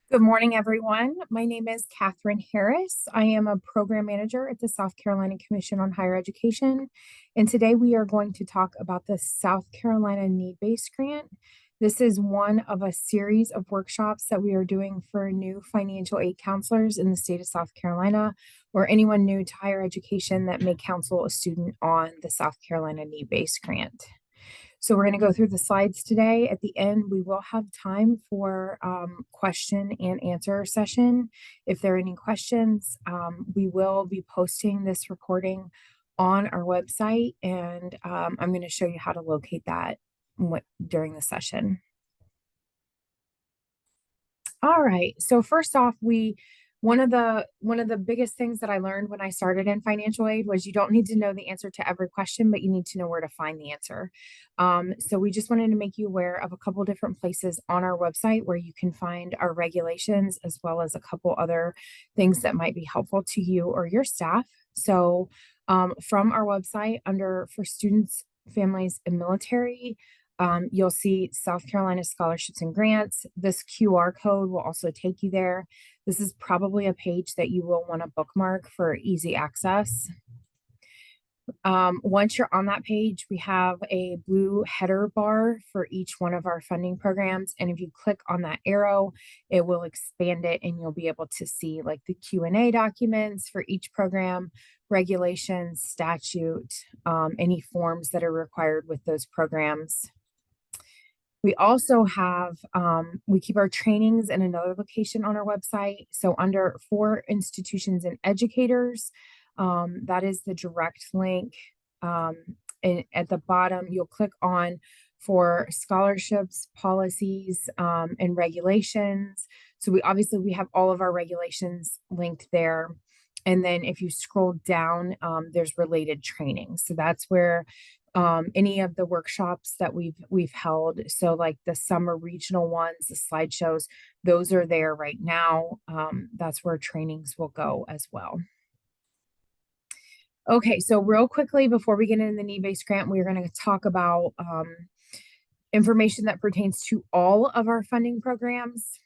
Good morning, everyone. My name is Catherine Harris. I am a program manager at the South Carolina Commission on Higher Education. And today we are going to talk about the South Carolina Need-Based Grant. This is one of a series of workshops that we are doing for new financial aid counselors in the state of South Carolina, or anyone new to higher education that may counsel a student on the South Carolina Need-Based Grant. So we're going to go through the slides today. At the end, we will have time for question and answer session. If there are any questions, we will be posting this recording on our website, and I'm going to show you how to locate that during the session. All right. So first off, one of the biggest things that I learned when I started in financial aid was you don't need to know the answer to every question, but you need to know where to find the answer. So we just wanted to make you aware of a couple different places on our website where you can find our regulations, as well as a couple other things that might be helpful to you or your staff. So from our website, under for students, families, and military, you'll see South Carolina scholarships and grants. This QR code will also take you there. This is probably a page that you will want to bookmark for easy access. Once you're on that page, we have a blue header bar for each one of our funding programs. And if you click on that arrow, it will expand it and you'll be able to see like the Q&A documents for each program, regulations, statute, any forms that are required with those programs. We also have, we keep our trainings in another location on our website. So under for institutions and educators, that is the direct link. And at the bottom, you'll click on for scholarships, policies, and regulations. So we have all of our regulations linked there. And then if you scroll down, there's related trainings. So that's where any of the workshops that we've held. So like the summer regional ones, the slideshows, those are there right now. That's where trainings will go as well. Okay, so real quickly before we get into the need-based grant, we're going to talk about information that pertains to all of our funding programs.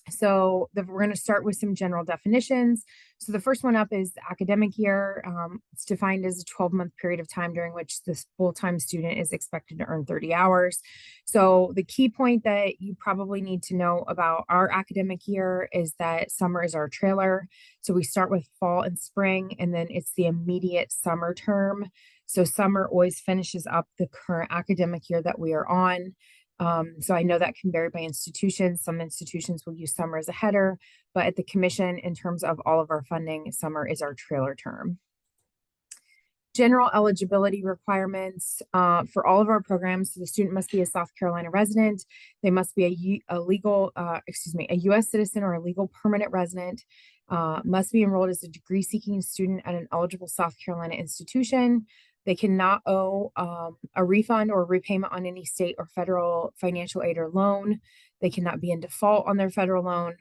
So we're going to start with some general definitions. So the first one up is the academic year. It's defined as a 12-month period of time during which this full-time student is expected to earn 30 hours. So the key point that you probably need to know about our academic year is that summer is our trailer. So we start with fall and spring, and then it's the immediate summer term. So summer always finishes up the current academic year that we are on. So I know that can vary by institution. Some institutions will use summer as a header, but at the commission, in terms of all of our funding, summer is our trailer term. General eligibility requirements for all of our programs. So the student must be a South Carolina resident. They must be a U.S. citizen or a legal permanent resident. Must be enrolled as a degree-seeking student at an eligible South Carolina institution. They cannot owe a refund or repayment on any state or federal financial aid or loan. They cannot be in default on their federal loan.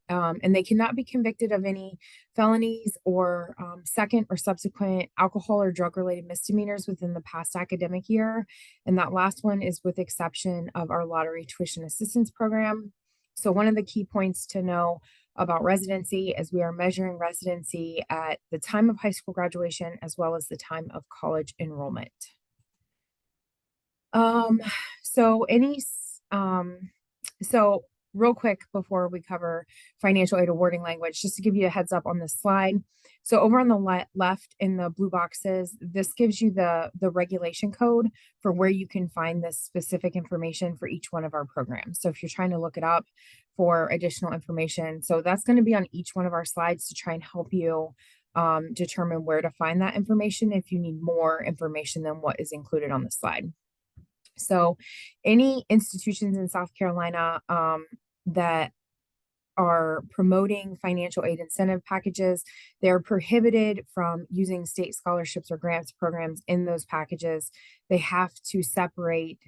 And they cannot be convicted of any felonies or second or subsequent alcohol or drug-related misdemeanors within the past academic year. And that last one is with exception of our lottery tuition assistance program. So one of the key points to know about residency is we are measuring residency at the time of high school graduation as well as the time of college enrollment. So real quick before we cover financial aid awarding language, just to give you a heads up on this slide. So over on the left in the blue boxes, this gives you the regulation code for where you can find this specific information for each one of our programs. So if you're trying to look it up for additional information, so that's going to be on each one of our slides to try and help you determine where to find that information if you need more information than what is included on the slide. So any institutions in South Carolina that are promoting financial aid incentive packages, they're prohibited from using state scholarships or grants programs in those packages. They have to separate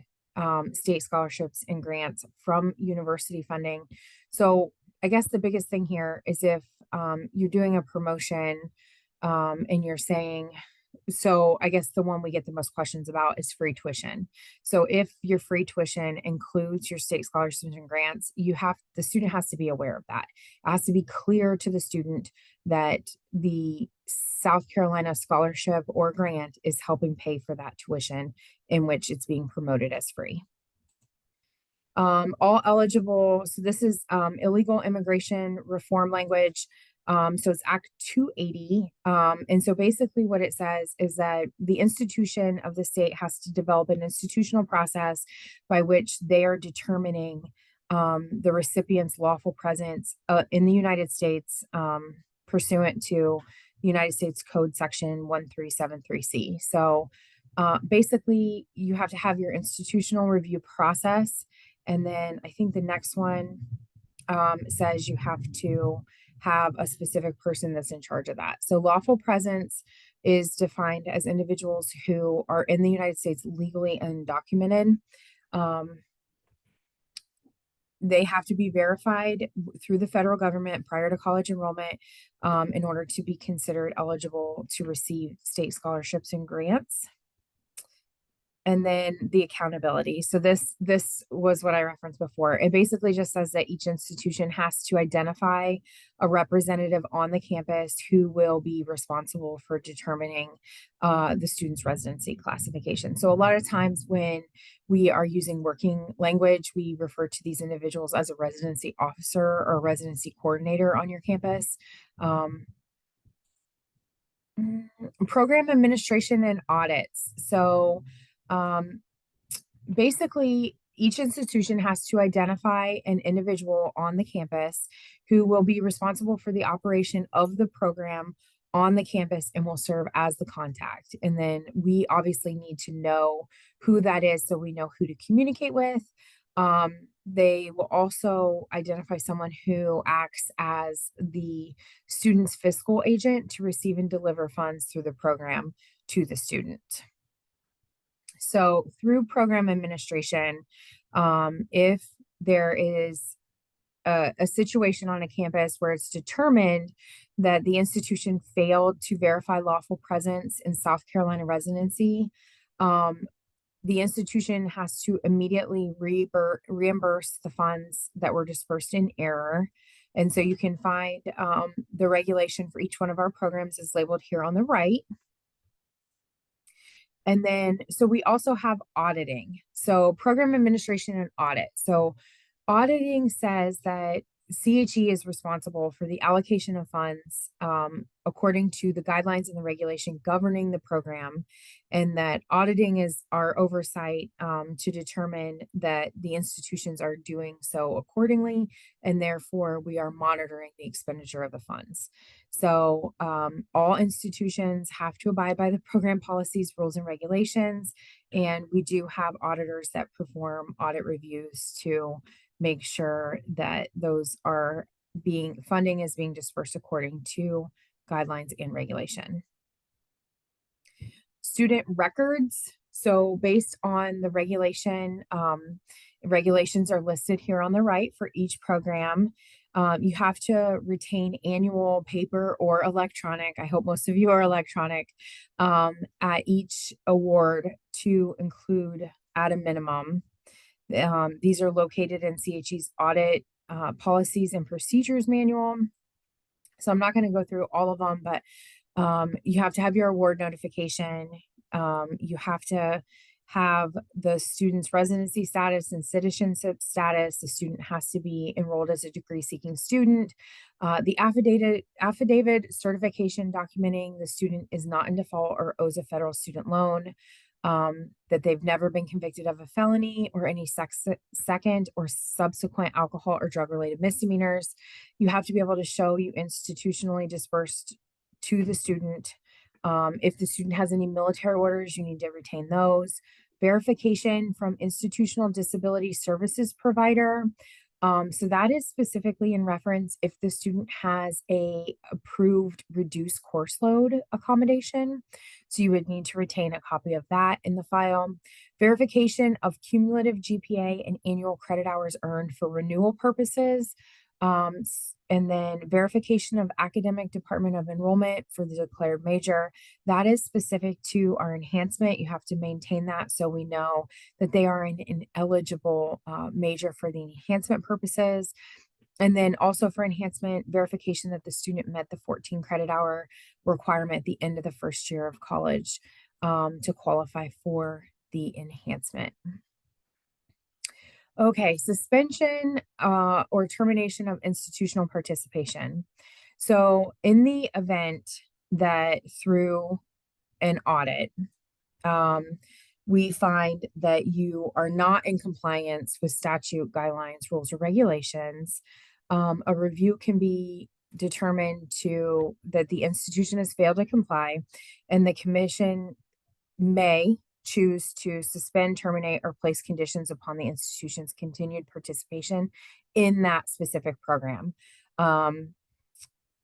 state scholarships and grants from university funding. So I guess the biggest thing here is if you're doing a promotion and you're saying, So I guess the one we get the most questions about is free tuition. So if your free tuition includes your state scholarships and grants, the student has to be aware of that. It has to be clear to the student that the South Carolina scholarship or grant is helping pay for that tuition in which it's being promoted as free. All eligible, so this is illegal immigration reform language. So it's Act 280. And so basically what it says is that the institution of the state has to develop an institutional process by which they are determining the recipient's lawful presence in the United States pursuant to the United States Code Section 1373C. So basically, you have to have your institutional review process. And then I think the next one says you have to have a specific person that's in charge of that. So lawful presence is defined as individuals who are in the United States legally and documented. They have to be verified through the federal government prior to college enrollment in order to be considered eligible to receive state scholarships and grants. And then the accountability. So this was what I referenced before. It basically just says that each institution has to identify a representative on the campus who will be responsible for determining the student's residency classification. So a lot of times when we are using working language, we refer to these individuals as a residency officer or residency coordinator on your campus. Program administration and audits. So basically, each institution has to identify an individual on the campus who will be responsible for the operation of the program on the campus and will serve as the contact. And then we obviously need to know who that is so we know who to communicate with. They will also identify someone who acts as the student's fiscal agent to receive and deliver funds through the program to the student. So through program administration, if there is a situation on a campus where it's determined that the institution failed to verify lawful presence in South Carolina residency, the institution has to immediately reimburse the funds that were dispersed in error. And so you can find the regulation for each one of our programs is labeled here on the right. And then, so we also have auditing. So program administration and audit. So auditing says that CHE is responsible for the allocation of funds according to the guidelines and the regulation governing the program, and that auditing is our oversight to determine that the institutions are doing so accordingly, and therefore we are monitoring the expenditure of the funds. So all institutions have to abide by the program policies, rules, and regulations, and we do have auditors that perform audit reviews to make sure that funding is being dispersed according to guidelines and regulation. Student records. So based on the regulations are listed here on the right for each program. You have to retain annual paper or electronic. I hope most of you are electronic at each award to include at a minimum. These are located in CHE's audit policies and procedures manual. So I'm not going to go through all of them, but you have to have your award notification. You have to have the student's residency status and citizenship status. The student has to be enrolled as a degree-seeking student. The affidavit certification documenting the student is not in default or owes a federal student loan. That they've never been convicted of a felony or any second or subsequent alcohol or drug related misdemeanors. You have to be able to show you institutionally dispersed to the student. If the student has any military orders, you need to retain those. Verification from institutional disability services provider. So that is specifically in reference if the student has a approved reduced course load accommodation. So you would need to retain a copy of that in the file. Verification of cumulative GPA and annual credit hours earned for renewal purposes. And then verification of academic department of enrollment for the declared major. That is specific to our enhancement. You have to maintain that so we know that they are an eligible major for the enhancement purposes. And then also for enhancement, verification that the student met the 14 credit hour requirement at the end of the first year of college to qualify for the enhancement. Okay, suspension or termination of institutional participation. So in the event that through an audit, we find that you are not in compliance with statute, guidelines, rules, or regulations, a review can be determined that the institution has failed to comply, and the commission may choose to suspend, terminate, or place conditions upon the institution's continued participation in that specific program.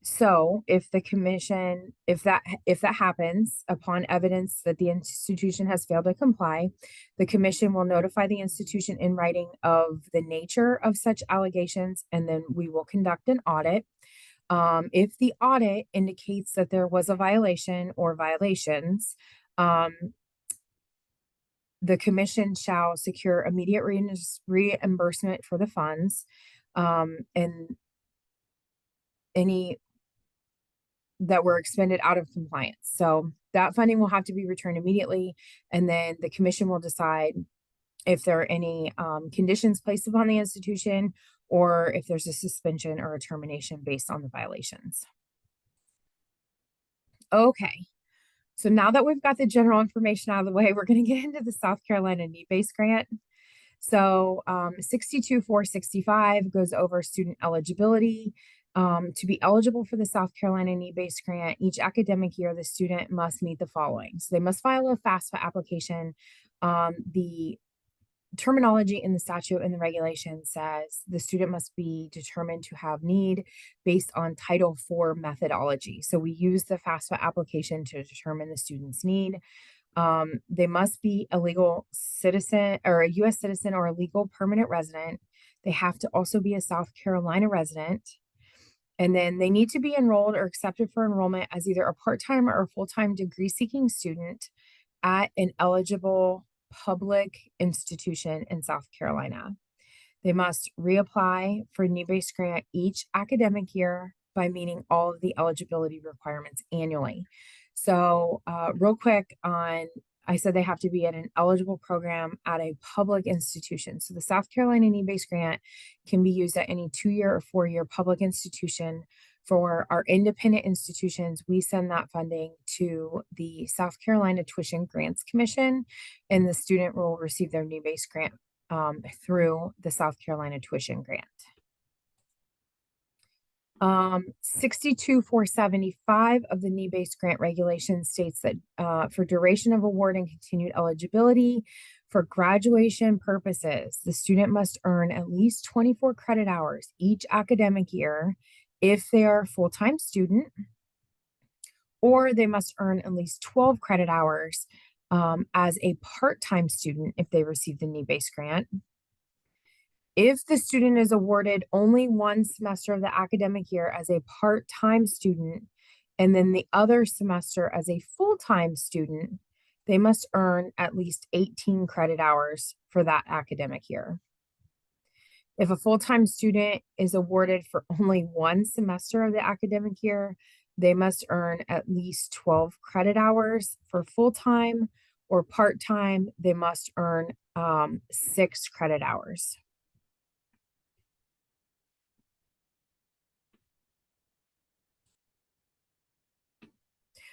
So if the commission, if that happens upon evidence that the institution has failed to comply, the commission will notify the institution in writing of the nature of such allegations, and then we will conduct an audit. If the audit indicates that there was a violation or violations, the commission shall secure immediate reimbursement for the funds, and any that were expended out of compliance. So that funding will have to be returned immediately, and then the commission will decide if there are any conditions placed upon the institution, or if there's a suspension or a termination based on the violations. Okay, so now that we've got the general information out of the way, we're going to get into the South Carolina need-based grant. So 62-465 goes over student eligibility. To be eligible for the South Carolina need-based grant, each academic year, the student must meet the following. So they must file a FAFSA application. The terminology in the statute and the regulation says the student must be determined to have need based on Title IV methodology. So we use the FAFSA application to determine the student's need. They must be a legal citizen or a U.S. citizen or a legal permanent resident. They have to also be a South Carolina resident. And then they need to be enrolled or accepted for enrollment as either a part-time or a full-time degree-seeking student at an eligible public institution in South Carolina. They must reapply for need-based grant each academic year by meeting all of the eligibility requirements annually. So real quick I said they have to be at an eligible program at a public institution. So the South Carolina need-based grant can be used at any 2-year or 4-year public institution. For our independent institutions, we send that funding to the South Carolina Tuition Grants Commission, and the student will receive their need-based grant through the South Carolina Tuition Grant. 62-475 of the need-based grant regulation states that for duration of award and continued eligibility, for graduation purposes, the student must earn at least 24 credit hours each academic year if they are a full-time student, or they must earn at least 12 credit hours as a part-time student if they receive the need-based grant. If the student is awarded only one semester of the academic year as a part-time student, and then the other semester as a full-time student, they must earn at least 18 credit hours for that academic year. If a full-time student is awarded for only one semester of the academic year, they must earn at least 12 credit hours. For full-time or part-time, they must earn 6 credit hours.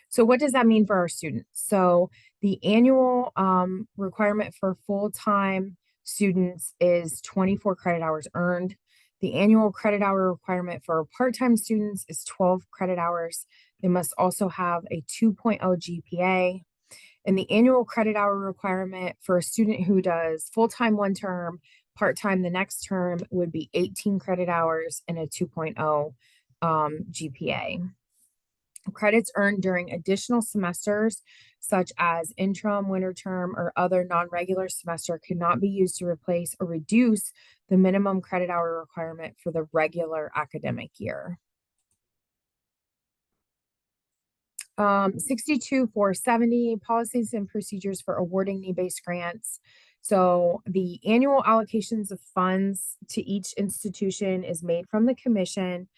So what does that mean for our students? So the annual requirement for full-time students is 24 credit hours earned. The annual credit hour requirement for part-time students is 12 credit hours. They must also have a 2.0 GPA. And the annual credit hour requirement for a student who does full-time one term, part-time the next term would be 18 credit hours and a 2.0 GPA. Credits earned during additional semesters, such as interim, winter term, or other non-regular semester, could not be used to replace or reduce the minimum credit hour requirement for the regular academic year. 62-470, policies and procedures for awarding need-based grants. So the annual allocations of funds to each institution is made from the commission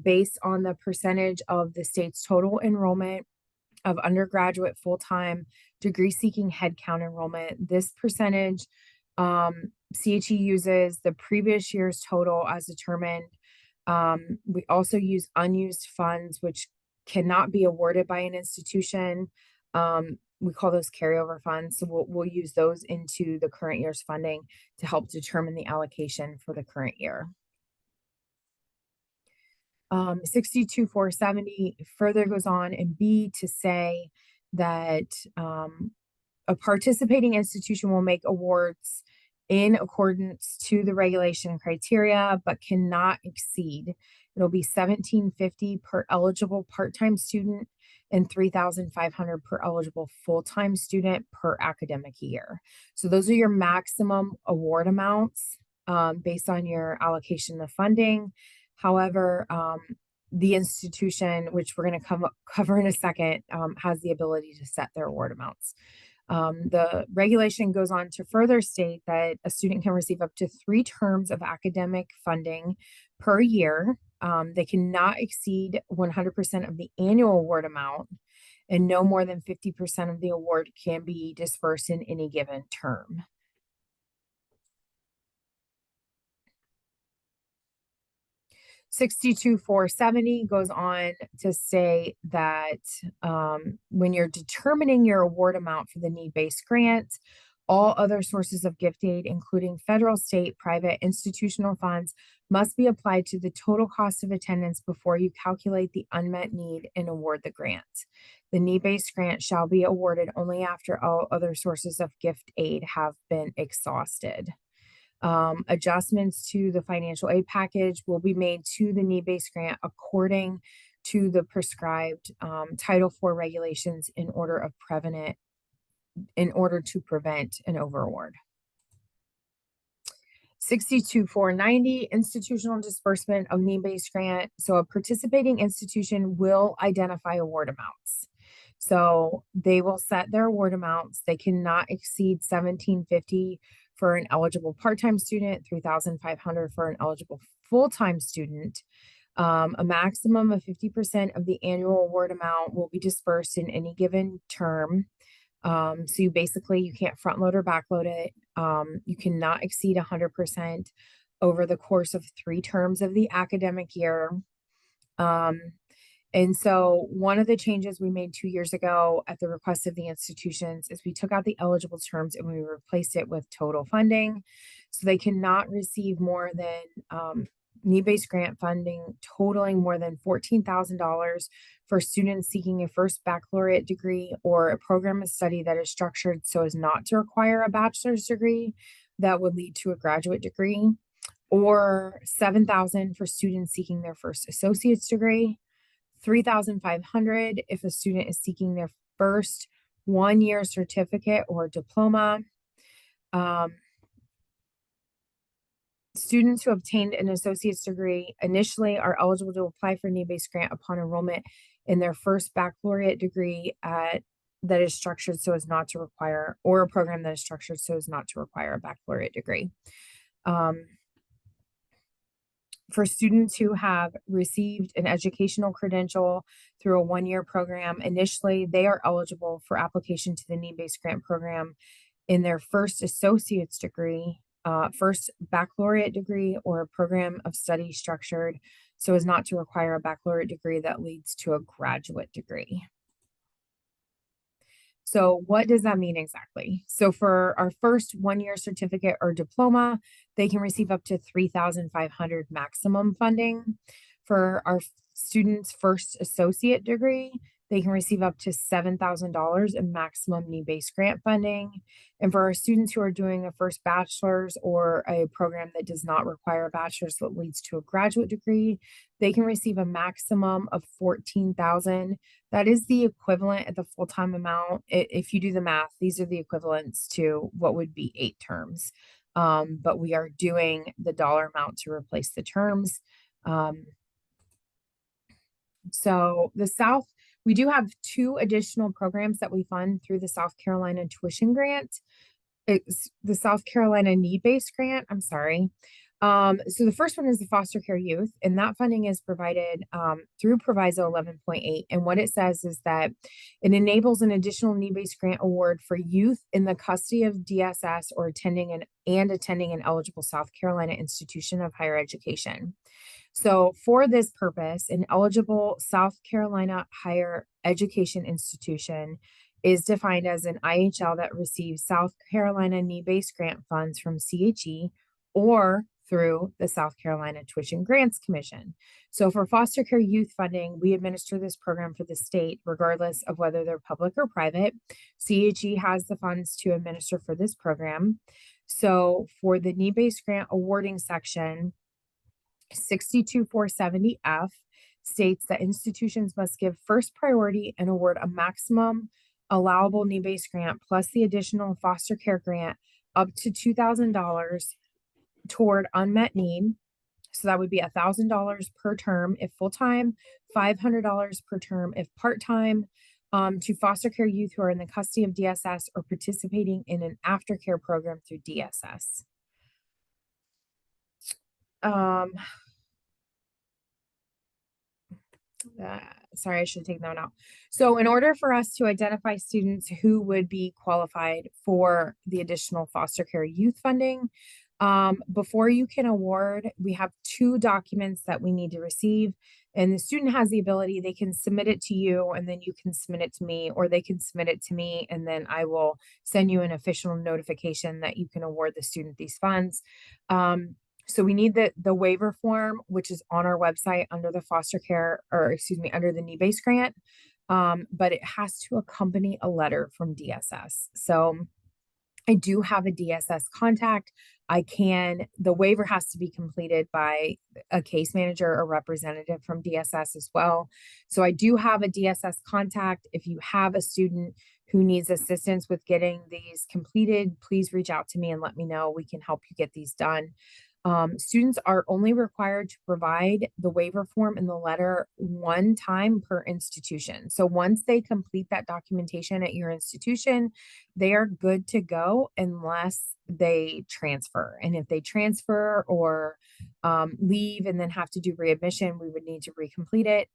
based on the percentage of the state's total enrollment of undergraduate full-time degree-seeking headcount enrollment. This percentage, CHE uses the previous year's total as determined. We also use unused funds, which cannot be awarded by an institution. We call those carryover funds. So we'll use those into the current year's funding to help determine the allocation for the current year. 62-470 further goes on in B to say that a participating institution will make awards in accordance to the regulation criteria, but cannot exceed. It'll be $1,750 per eligible part-time student and $3,500 per eligible full-time student per academic year. So those are your maximum award amounts based on your allocation of funding. However, the institution, which we're going to cover in a second, has the ability to set their award amounts. The regulation goes on to further state that a student can receive up to 3 terms of academic funding per year. They cannot exceed 100% of the annual award amount, and no more than 50% of the award can be dispersed in any given term. 62-470 goes on to say that when you're determining your award amount for the need-based grant, all other sources of gift aid, including federal, state, private, institutional funds, must be applied to the total cost of attendance before you calculate the unmet need and award the grant. The need-based grant shall be awarded only after all other sources of gift aid have been exhausted. Adjustments to the financial aid package will be made to the need-based grant according to the prescribed Title IV regulations in order to prevent an overaward. 62-490, institutional disbursement of need-based grant. So a participating institution will identify award amounts. So they will set their award amounts. They cannot exceed $1,750 for an eligible part-time student, $3,500 for an eligible full-time student. A maximum of 50% of the annual award amount will be dispersed in any given term. So you can't front load or back load it. You cannot exceed 100% over the course of 3 terms of the academic year. And so one of the changes we made 2 years ago at the request of the institutions is we took out the eligible terms and we replaced it with total funding. So they cannot receive more than need-based grant funding totaling more than $14,000 for students seeking a first baccalaureate degree or a program of study that is structured so as not to require a bachelor's degree that would lead to a graduate degree, or $7,000 for students seeking their first associate's degree, $3,500 if a student is seeking their first 1-year certificate or diploma. Students who obtained an associate's degree initially are eligible to apply for need-based grant upon enrollment in their first baccalaureate degree that is structured so as not to require, or a program that is structured so as not to require a baccalaureate degree. For students who have received an educational credential through a 1-year program, initially they are eligible for application to the need-based grant program in their first associate's degree, first baccalaureate degree, or a program of study structured so as not to require a baccalaureate degree that leads to a graduate degree. So what does that mean exactly? So for our first 1-year certificate or diploma, they can receive up to $3,500 maximum funding. For our students' first associate degree, They can receive up to $7,000 in maximum need-based grant funding. And for our students who are doing a first bachelor's or a program that does not require a bachelor's that leads to a graduate degree, they can receive a maximum of $14,000. That is the equivalent at the full-time amount. If you do the math, these are the equivalents to what would be 8 terms. But we are doing the dollar amount to replace the terms. So the South, we do have 2 additional programs that we fund through the South Carolina tuition grant. It's the South Carolina need-based grant. I'm sorry. So the first one is the foster care youth, and that funding is provided through Proviso 11.8. And what it says is that it enables an additional need-based grant award for youth in the custody of DSS or attending an eligible South Carolina institution of higher education. So for this purpose, an eligible South Carolina higher education institution is defined as an IHL that receives South Carolina need-based grant funds from CHE or through the South Carolina Tuition Grants Commission. So for foster care youth funding, we administer this program for the state, regardless of whether they're public or private. CHE has the funds to administer for this program. So for the need-based grant awarding section, 62470F states that institutions must give first priority and award a maximum allowable need-based grant plus the additional foster care grant up to $2,000 toward unmet need. So that would be $1,000 per term if full-time, $500 per term if part-time, to foster care youth who are in the custody of DSS or participating in an aftercare program through DSS. Sorry, I should have taken that one out. So in order for us to identify students who would be qualified for the additional foster care youth funding, before you can award, we have 2 documents that we need to receive. And the student has the ability, they can submit it to you and then you can submit it to me, or they can submit it to me and then I will send you an official notification that you can award the student these funds. So we need the waiver form, which is on our website under the foster care, or excuse me, under the need-based grant. But it has to accompany a letter from DSS. So I do have a DSS contact. The waiver has to be completed by a case manager or representative from DSS as well. So I do have a DSS contact. If you have a student who needs assistance with getting these completed, please reach out to me and let me know. We can help you get these done. Students are only required to provide the waiver form and the letter 1 time per institution. So once they complete that documentation at your institution, they are good to go unless they transfer. And if they transfer or leave and then have to do readmission, we would need to recomplete it.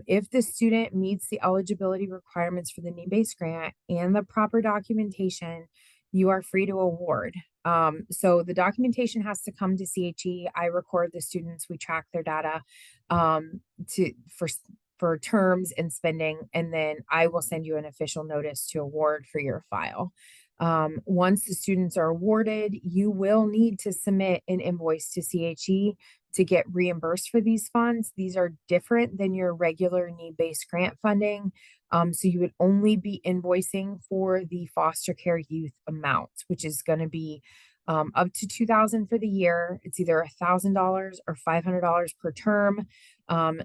If the student meets the eligibility requirements for the need-based grant and the proper documentation, you are free to award. So the documentation has to come to CHE. I record the students, we track their data for terms and spending, and then I will send you an official notice to award for your file. Once the students are awarded, you will need to submit an invoice to CHE to get reimbursed for these funds. These are different than your regular need-based grant funding. So you would only be invoicing for the foster care youth amount, which is going to be up to $2,000 for the year. It's either $1,000 or $500 per term.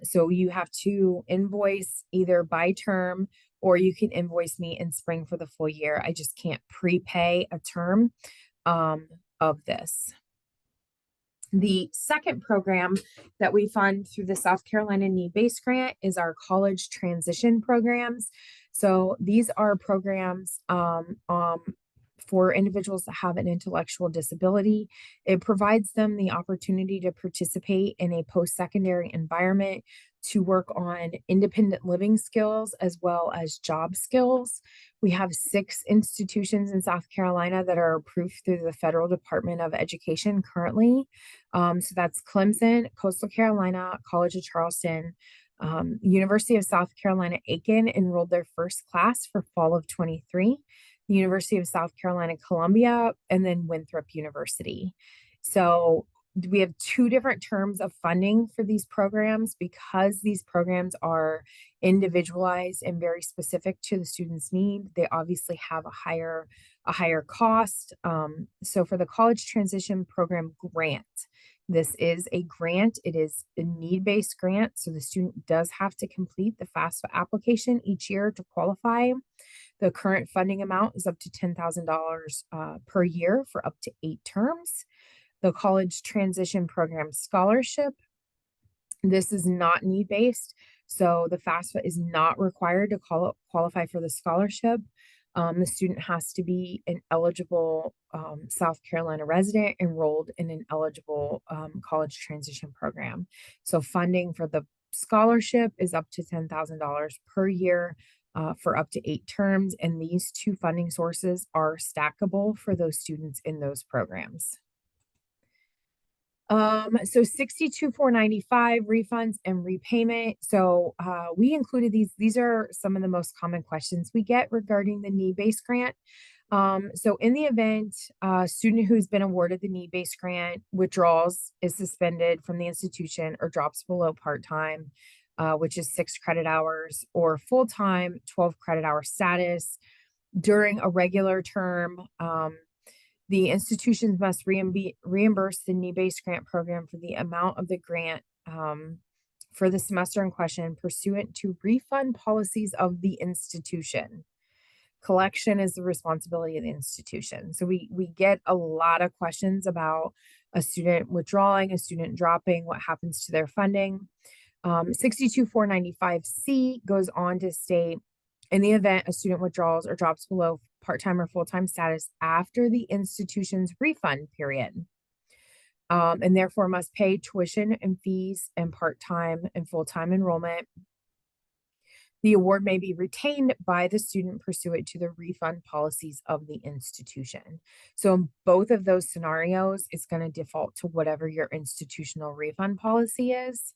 So you have to invoice either by term, or you can invoice me in spring for the full year. I just can't prepay a term of this. The second program that we fund through the South Carolina Need-Based Grant is our college transition programs. So these are programs for individuals that have an intellectual disability. It provides them the opportunity to participate in a post-secondary environment to work on independent living skills as well as job skills. We have 6 institutions in South Carolina that are approved through the Federal Department of Education currently. So that's Clemson, Coastal Carolina, College of Charleston, University of South Carolina Aiken enrolled their first class for fall of 23, University of South Carolina Columbia, and then Winthrop University. So we have two different terms of funding for these programs because these programs are individualized and very specific to the student's need. They obviously have a higher cost. So for the college transition program grant, this is a grant. It is a need-based grant. So the student does have to complete the FAFSA application each year to qualify. The current funding amount is up to $10,000 per year for up to 8 terms. The college transition program scholarship, this is not need-based, so the FAFSA is not required to qualify for the scholarship. The student has to be an eligible South Carolina resident enrolled in an eligible college transition program. So funding for the scholarship is up to $10,000 per year for up to 8 terms, and these two funding sources are stackable for those students in those programs. So 62,495 refunds and repayment. So we included these. These are some of the most common questions we get regarding the need-based grant. So in the event a student who's been awarded the need-based grant withdraws, is suspended from the institution, or drops below part-time, which is 6 credit hours, or full-time 12 credit hour status during a regular term, the institutions must reimburse the need-based grant program for the amount of the grant for the semester in question pursuant to refund policies of the institution. Collection is the responsibility of the institution. So we get a lot of questions about a student withdrawing, a student dropping, what happens to their funding. 62,495C goes on to state, in the event a student withdraws or drops below part-time or full-time status after the institution's refund period, and therefore must pay tuition and fees and part-time and full-time enrollment, the award may be retained by the student pursuant to the refund policies of the institution. So in both of those scenarios, it's going to default to whatever your institutional refund policy is.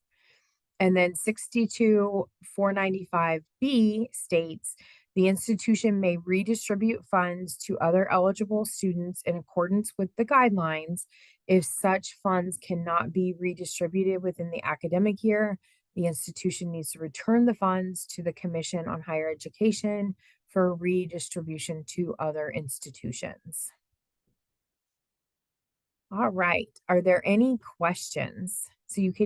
And then 62,495B states the institution may redistribute funds to other eligible students in accordance with the guidelines. If such funds cannot be redistributed within the academic year, the institution needs to return the funds to the Commission on Higher Education for redistribution to other institutions. All right. Are there any questions? So you can